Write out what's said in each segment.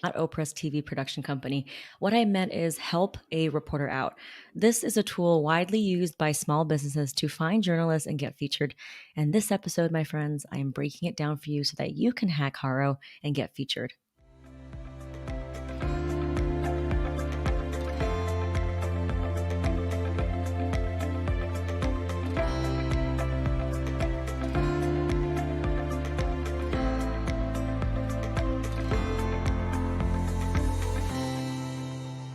Not Oprah's TV production company. What I meant is help a reporter out. This is a tool widely used by small businesses to find journalists and get featured. And this episode, my friends, I am breaking it down for you so that you can hack Haro and get featured.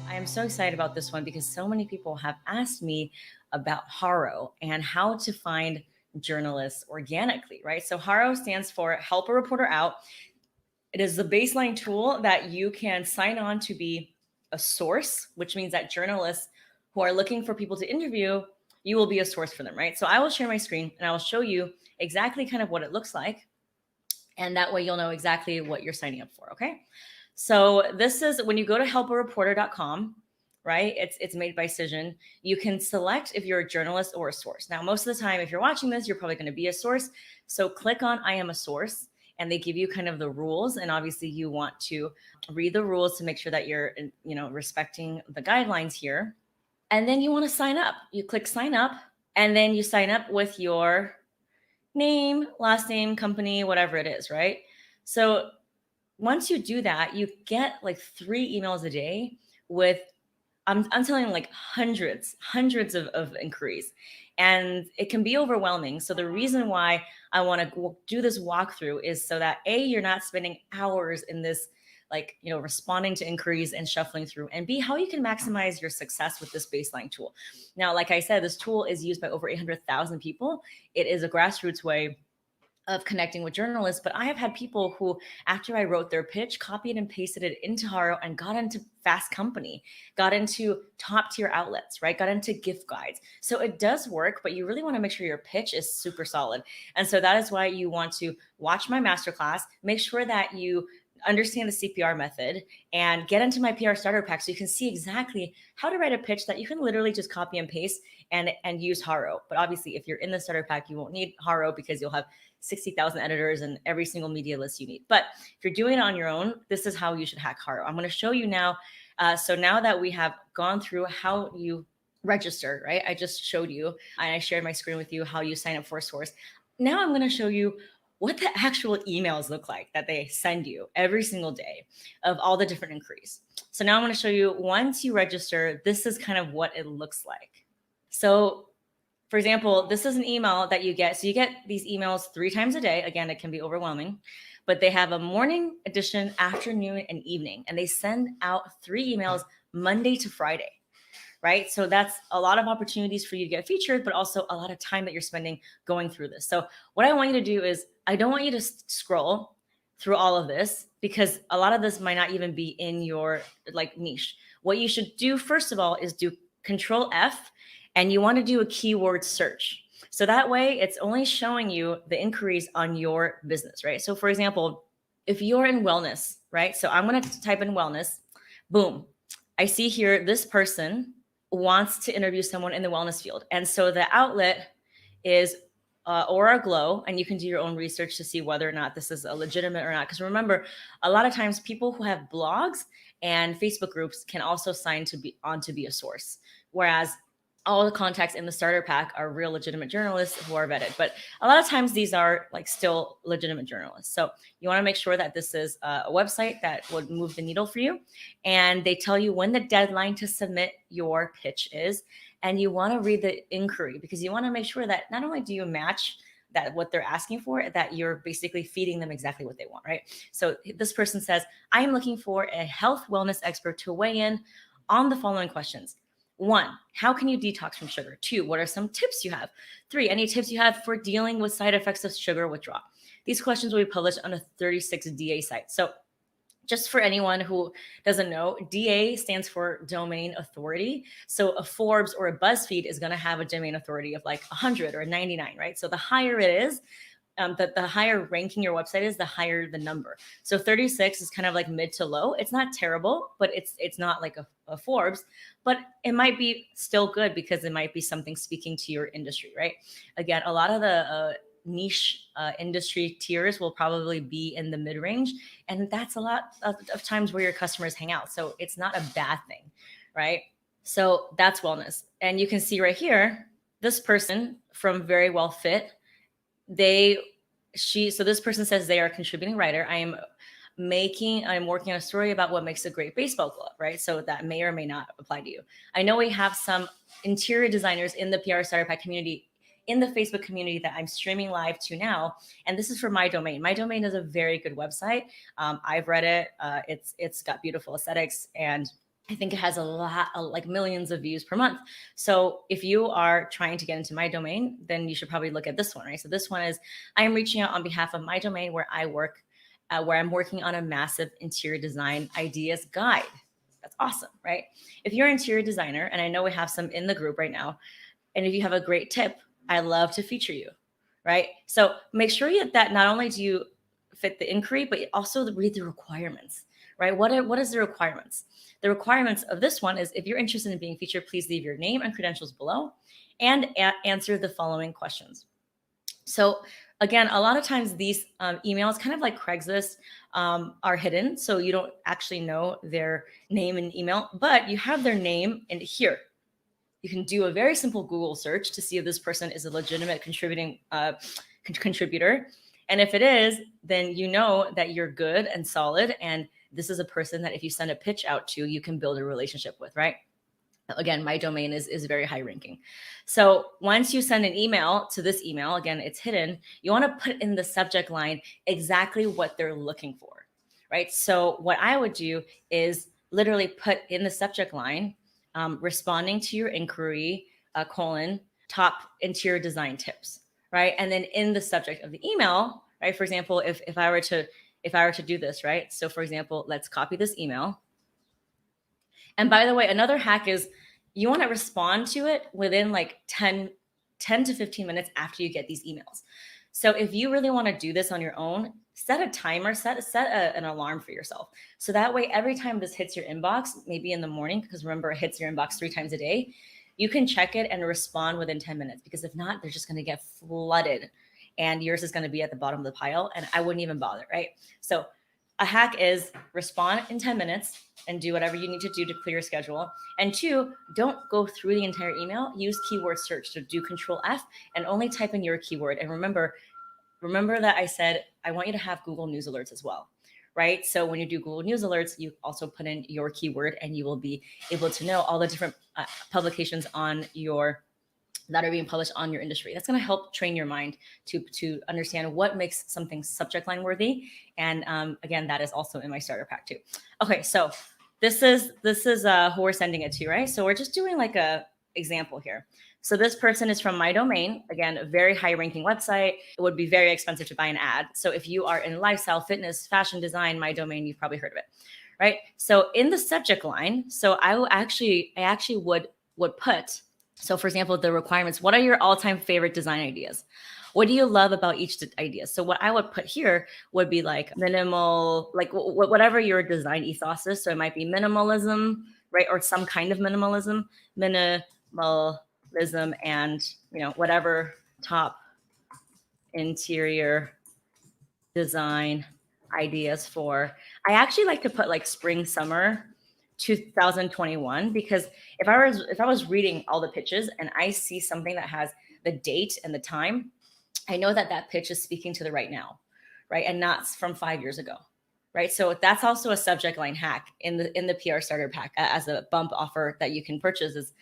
I'm so excited about this one because so many people have asked me about Haro and how to find journalists organically, right? So Haro stands for Help a Reporter Out. It is the baseline tool that you can sign on to be a source, which means that journalists who are looking for people to interview, you will be a source for them, right? So I will share my screen and I will show you exactly kind of what it looks like. And that way you'll know exactly what you're signing up for, okay? So this is when you go to helpareporter.com, right? It's made by Cision. You can select if you're a journalist or a source. Now, most of the time, if you're watching this, you're probably going to be a source. So click on I am a source and they give you kind of the rules. And obviously you want to read the rules to make sure that you're, respecting the guidelines here. And then you want to sign up. You click sign up and then you sign up with your name, last name, company, whatever it is, right? So once you do that, you get like 3 emails a day with, I'm telling you, like hundreds of inquiries. And it can be overwhelming. So the reason why I want to do this walkthrough is so that A, you're not spending hours in this, responding to inquiries and shuffling through, and B, how you can maximize your success with this baseline tool. Now, like I said, this tool is used by over 800,000 people. It is a grassroots way of connecting with journalists, but I have had people who, after I wrote their pitch, copied and pasted it into Haro and got into Fast Company, got into top tier outlets, right? Got into gift guides. So it does work, but you really want to make sure your pitch is super solid. And so that is why you want to watch my masterclass, make sure that you understand the CPR method and get into my PR starter pack so you can see exactly how to write a pitch that you can literally just copy and paste and use Haro. But obviously, if you're in the starter pack, you won't need Haro because you'll have 60,000 editors and every single media list you need. But if you're doing it on your own, this is how you should hack Haro. I'm going to show you now. So now that we have gone through how you register, right? I just showed you and I shared my screen with you how you sign up for a source. Now I'm going to show you what the actual emails look like that they send you every single day of all the different inquiries. So now I'm going to show you, once you register, this is kind of what it looks like. So for example, this is an email that you get. So you get these emails 3 times a day. Again, it can be overwhelming, but they have a morning edition, afternoon, and evening. And they send out 3 emails Monday to Friday, right? So that's a lot of opportunities for you to get featured, but also a lot of time that you're spending going through this. So what I want you to do is, I don't want you to scroll through all of this because a lot of this might not even be in your niche. What you should do, first of all, is do Control F, and you want to do a keyword search. So that way it's only showing you the inquiries on your business, right? So for example, if you're in wellness, right? So I'm going to type in wellness, boom. I see here this person wants to interview someone in the wellness field. And so the outlet is Aura Glow, and you can do your own research to see whether or not this is a legitimate or not. Because remember, a lot of times people who have blogs and Facebook groups can also sign to be on to be a source. Whereas all the contacts in the starter pack are real legitimate journalists who are vetted. But a lot of times these are still legitimate journalists. So you want to make sure that this is a website that would move the needle for you. And they tell you when the deadline to submit your pitch is. And you want to read the inquiry because you want to make sure that not only do you match that what they're asking for, that you're basically feeding them exactly what they want, right? So this person says, I am looking for a health wellness expert to weigh in on the following questions. 1, how can you detox from sugar? 2, what are some tips you have? 3, any tips you have for dealing with side effects of sugar withdrawal? These questions will be published on a 36DA site. So just for anyone who doesn't know, DA stands for domain authority. So a Forbes or a BuzzFeed is going to have a domain authority of 100 or 99, right? So the higher it is, the higher ranking your website is, the higher the number. So 36 is kind of mid to low. It's not terrible, but it's not like a Forbes, but it might be still good because it might be something speaking to your industry, right? Again, a lot of the niche industry tiers will probably be in the mid range. And that's a lot of times where your customers hang out. So it's not a bad thing, right? So that's wellness. And you can see right here, this person from Very Well Fit, so this person says they are a contributing writer. I'm working on a story about what makes a great baseball glove, right? So that may or may not apply to you. I know we have some interior designers in the PR Starter Pack community, in the Facebook community that I'm streaming live to now. And this is for My Domain. My Domain is a very good website. I've read it. It's got beautiful aesthetics, and I think it has a lot, like millions of views per month. So if you are trying to get into My Domain, then you should probably look at this one, right? So this one is, I am reaching out on behalf of My Domain, where I work, where I'm working on a massive interior design ideas guide. That's awesome, right? If you're an interior designer, and I know we have some in the group right now, and if you have a great tip, I love to feature you, right? So make sure that not only do you fit the inquiry, but also read the requirements, right? What is the requirements? The requirements of this one is, if you're interested in being featured, please leave your name and credentials below and answer the following questions. So again, a lot of times these emails, kind of like Craigslist, are hidden. So you don't actually know their name and email, but you have their name in here. You can do a very simple Google search to see if this person is a legitimate contributing contributor. And if it is, then you know that you're good and solid. And this is a person that if you send a pitch out to, you can build a relationship with, right? Again, My Domain is very high ranking. So once you send an email to this email, again, it's hidden, you want to put in the subject line exactly what they're looking for, right? So what I would do is literally put in the subject line, responding to your inquiry, top interior design tips, right? And then in the subject of the email, right? For example, if I were to do this, right? So for example, let's copy this email. And by the way, another hack is you want to respond to it within like 10 to 15 minutes after you get these emails. So if you really want to do this on your own, set a timer, set an alarm for yourself. So that way, every time this hits your inbox, maybe in the morning, because remember, it hits your inbox 3 times a day, you can check it and respond within 10 minutes. Because if not, they're just going to get flooded and yours is going to be at the bottom of the pile. And I wouldn't even bother, right? So a hack is respond in 10 minutes and do whatever you need to do to clear your schedule. And 2, don't go through the entire email. Use keyword search. So do Control F and only type in your keyword. And remember that I said I want you to have Google News alerts as well, right? So when you do Google News alerts, you also put in your keyword and you will be able to know all the different publications that are being published on your industry. That's going to help train your mind to understand what makes something subject line worthy. And again, that is also in my starter pack too. Okay, so this is who we're sending it to, right? So we're just doing like a example here. So this person is from My Domain, again, a very high ranking website. It would be very expensive to buy an ad. So if you are in lifestyle, fitness, fashion design, My Domain, you've probably heard of it, right? So in the subject line, so I actually would put, so for example, the requirements, what are your all-time favorite design ideas? What do you love about each idea? So what I would put here would be like minimal, like whatever your design ethos is. So it might be minimalism, right? Or some kind of minimalism, and, whatever top interior design ideas for. I actually like to put like spring, summer 2021, because if I was reading all the pitches and I see something that has the date and the time, I know that pitch is speaking to the right now, right? And not from 5 years ago, right? So that's also a subject line hack in the PR starter pack as a bump offer that you can purchase. Is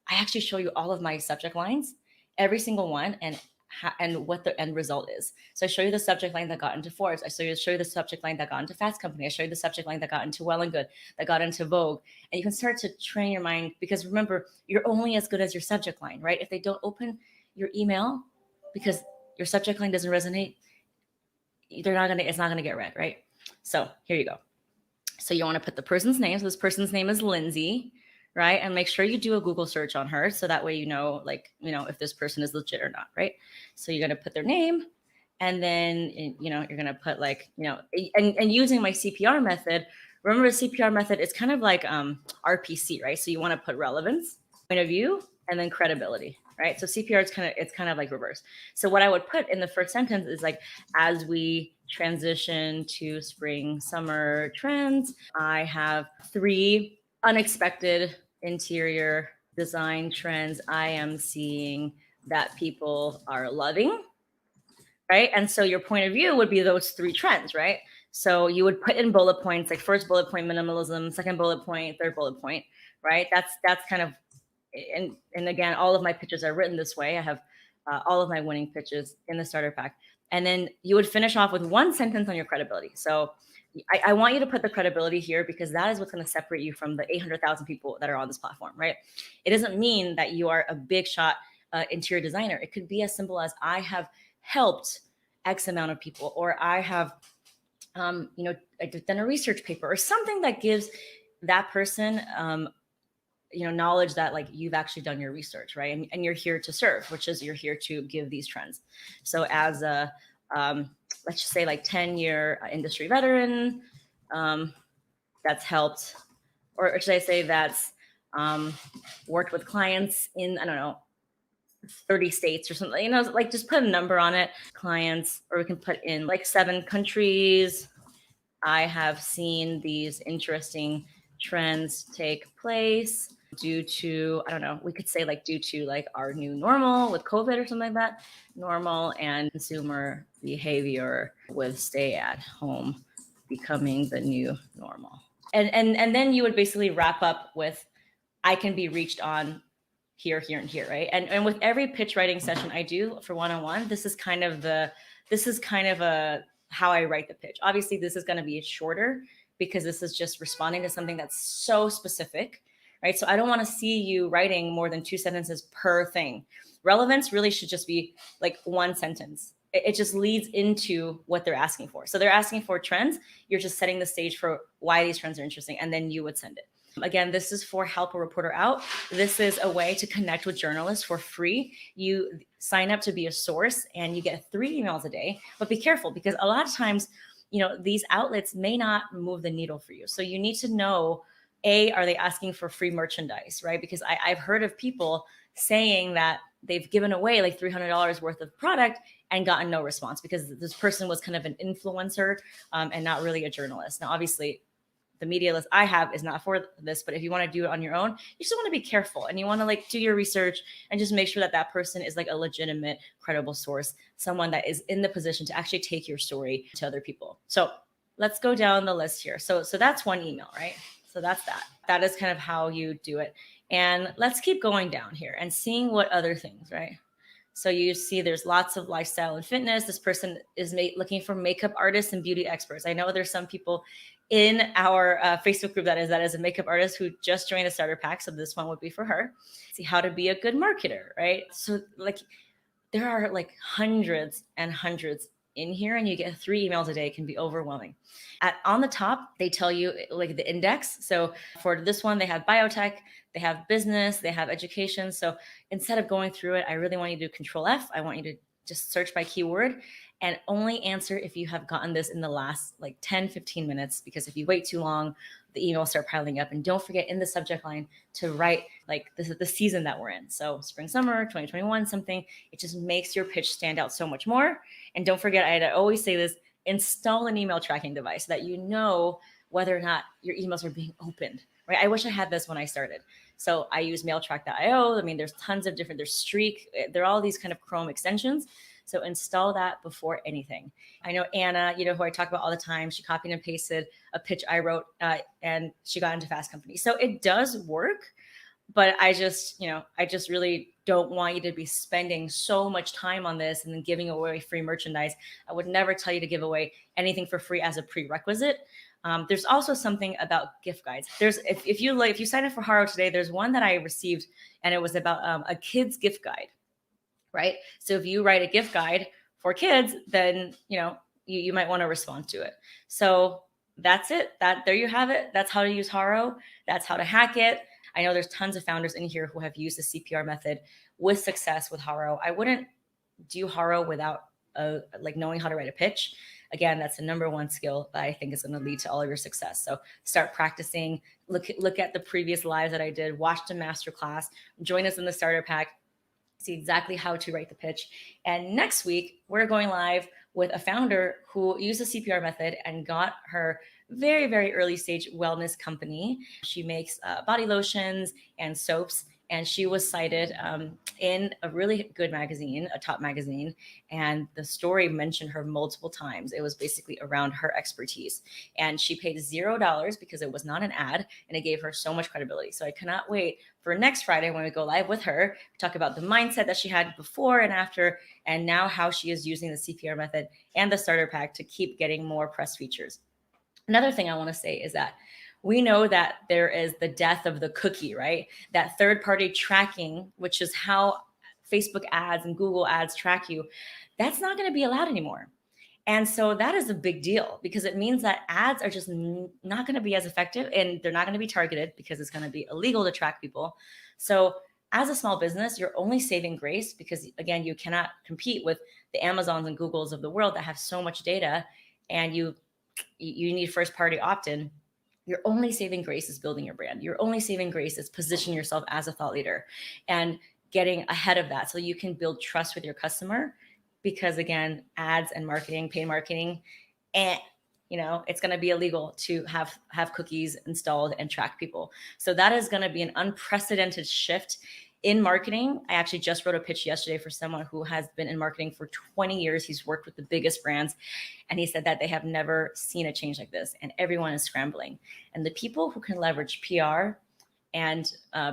I actually show you all of my subject lines, every single one, and what the end result is. So I show you the subject line that got into Forbes. I show you the subject line that got into Fast Company. I show you the subject line that got into Well and Good, that got into Vogue. And you can start to train your mind, because remember, you're only as good as your subject line, right? If they don't open your email because your subject line doesn't resonate, it's not gonna get read, right? So here you go. So you want to put the person's name. So this person's name is Lindsay, right? And make sure you do a Google search on her, so that way if this person is legit or not, right? So you're gonna put their name, and then you're gonna put and using my CPR method. Remember, the CPR method is kind of like RPC, right? So you want to put relevance, point of view, and then credibility. right? So CPR is it's kind of like reverse. So what I would put in the first sentence is like, as we transition to spring, summer trends, I have 3 unexpected interior design trends I am seeing that people are loving, right? And so your point of view would be those 3 trends, right? So you would put in bullet points, like first bullet point minimalism, second bullet point, third bullet point, right? That's kind of, and again, all of my pitches are written this way. I have all of my winning pitches in the starter pack. And then you would finish off with 1 sentence on your credibility. So I want you to put the credibility here because that is what's going to separate you from the 800,000 people that are on this platform, right? It doesn't mean that you are a big shot interior designer. It could be as simple as I have helped X amount of people, or I have, I've done a research paper or something that gives that person, knowledge that like you've actually done your research, right? And you're here to serve, which is you're here to give these trends. So as a, let's just say like 10-year industry veteran, that's helped, or should I say that's worked with clients in, I don't know, 30 states or something, like just put a number on it, clients, or we can put in like 7 countries. I have seen these interesting trends take place due to, I don't know, we could say like due to like our new normal with COVID or something like that, normal and consumer behavior with stay at home becoming the new normal. And then you would basically wrap up with, I can be reached on here, here, and here, right? And with every pitch writing session I do for one-on-one, this is kind of a how I write the pitch. Obviously, this is going to be shorter because this is just responding to something that's so specific, right? So I don't want to see you writing more than 2 sentences per thing. Relevance really should just be like 1 sentence. It just leads into what they're asking for. So they're asking for trends. You're just setting the stage for why these trends are interesting, and then you would send it. Again, this is for Help a Reporter Out. This is a way to connect with journalists for free. You sign up to be a source and you get 3 emails a day, but be careful because a lot of times, these outlets may not move the needle for you. So you need to know, are they asking for free merchandise, right? Because I've heard of people saying that they've given away like $300 worth of product and gotten no response because this person was kind of an influencer and not really a journalist. Now, obviously, the media list I have is not for this, but if you want to do it on your own, you just want to be careful and you want to like do your research and just make sure that that person is like a legitimate, credible source, someone that is in the position to actually take your story to other people. So let's go down the list here. So that's 1 email, right? So that's that. That is kind of how you do it. And let's keep going down here and seeing what other things, right? So you see there's lots of lifestyle and fitness. This person is looking for makeup artists and beauty experts. I know there's some people in our Facebook group that is a makeup artist who just joined the starter pack. So this one would be for her. See how to be a good marketer, right? So like there are like hundreds and hundreds in here and you get 3 emails a day. It can be overwhelming. On the top, they tell you like the index. So for this one, they have biotech, they have business, they have education. So instead of going through it, I really want you to do Control F. I want you to just search by keyword and only answer if you have gotten this in the last like 10, 15 minutes, because if you wait too long, the emails start piling up. And don't forget in the subject line to write like this is the season that we're in. So spring, summer, 2021, something. It just makes your pitch stand out so much more. And don't forget, I always say this, install an email tracking device so that you know whether or not your emails are being opened, right? I wish I had this when I started. So I use mailtrack.io. I mean, there's tons of different, there's Streak. There are all these kind of Chrome extensions. So install that before anything. I know Anna, who I talk about all the time, she copied and pasted a pitch I wrote and she got into Fast Company. So it does work, but I just really don't want you to be spending so much time on this and then giving away free merchandise. I would never tell you to give away anything for free as a prerequisite. There's also something about gift guides. There's if you sign up for Haro today, there's one that I received and it was about a kid's gift guide, right? So if you write a gift guide for kids, then you might want to respond to it. So that's it. There you have it. That's how to use Haro. That's how to hack it. I know there's tons of founders in here who have used the CPR method with success with Haro. I wouldn't do Haro without knowing how to write a pitch. Again, that's the number 1 skill that I think is going to lead to all of your success. So start practicing, look at the previous lives that I did, watch the masterclass, join us in the starter pack, see exactly how to write the pitch. And next week, we're going live with a founder who used the CPR method and got her very, very early stage wellness company. She makes body lotions and soaps. And she was cited in a really good magazine, a top magazine. And the story mentioned her multiple times. It was basically around her expertise. And she paid $0 because it was not an ad, and it gave her so much credibility. So I cannot wait for next Friday when we go live with her, talk about the mindset that she had before and after, and now how she is using the CPR method and the starter pack to keep getting more press features. Another thing I want to say is that we know that there is the death of the cookie, right? That third-party tracking, which is how Facebook ads and Google ads track you, that's not going to be allowed anymore. And so that is a big deal because it means that ads are just not going to be as effective, and they're not going to be targeted because it's going to be illegal to track people. So as a small business, you're only saving grace because, again, you cannot compete with the Amazons and Googles of the world that have so much data, and you need first party opt-in. Your only saving grace is building your brand. Your only saving grace is positioning yourself as a thought leader and getting ahead of that so you can build trust with your customer. Because again, ads and marketing, paid marketing, and it's going to be illegal to have cookies installed and track people. So that is going to be an unprecedented shift in marketing. I actually just wrote a pitch yesterday for someone who has been in marketing for 20 years. He's worked with the biggest brands. And he said that they have never seen a change like this. And everyone is scrambling. And the people who can leverage PR and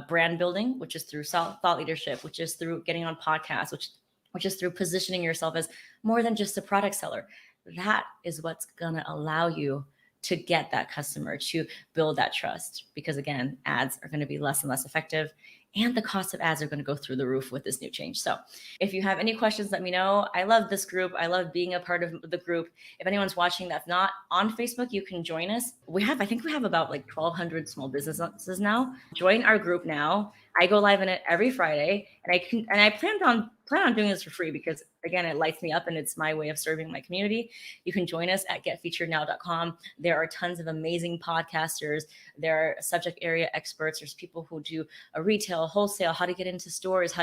brand building, which is through thought leadership, which is through getting on podcasts, which is through positioning yourself as more than just a product seller, that is what's going to allow you to get that customer, to build that trust. Because again, ads are going to be less and less effective, and the cost of ads are going to go through the roof with this new change. So if you have any questions, let me know. I love this group. I love being a part of the group. If anyone's watching that's not on Facebook, you can join us. I think we have about like 1,200 small businesses now. Join our group now. I go live in it every Friday, and I plan on doing this for free because again, it lights me up and it's my way of serving my community. You can join us at getfeaturednow.com. There are tons of amazing podcasters. There are subject area experts. There's people who do a retail, wholesale, how to get into stores,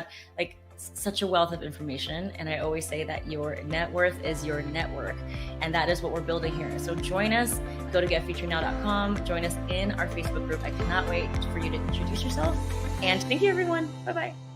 such a wealth of information. And I always say that your net worth is your network. And that is what we're building here. So join us, go to getfeaturednow.com, join us in our Facebook group. I cannot wait for you to introduce yourself. And thank you, everyone. Bye-bye.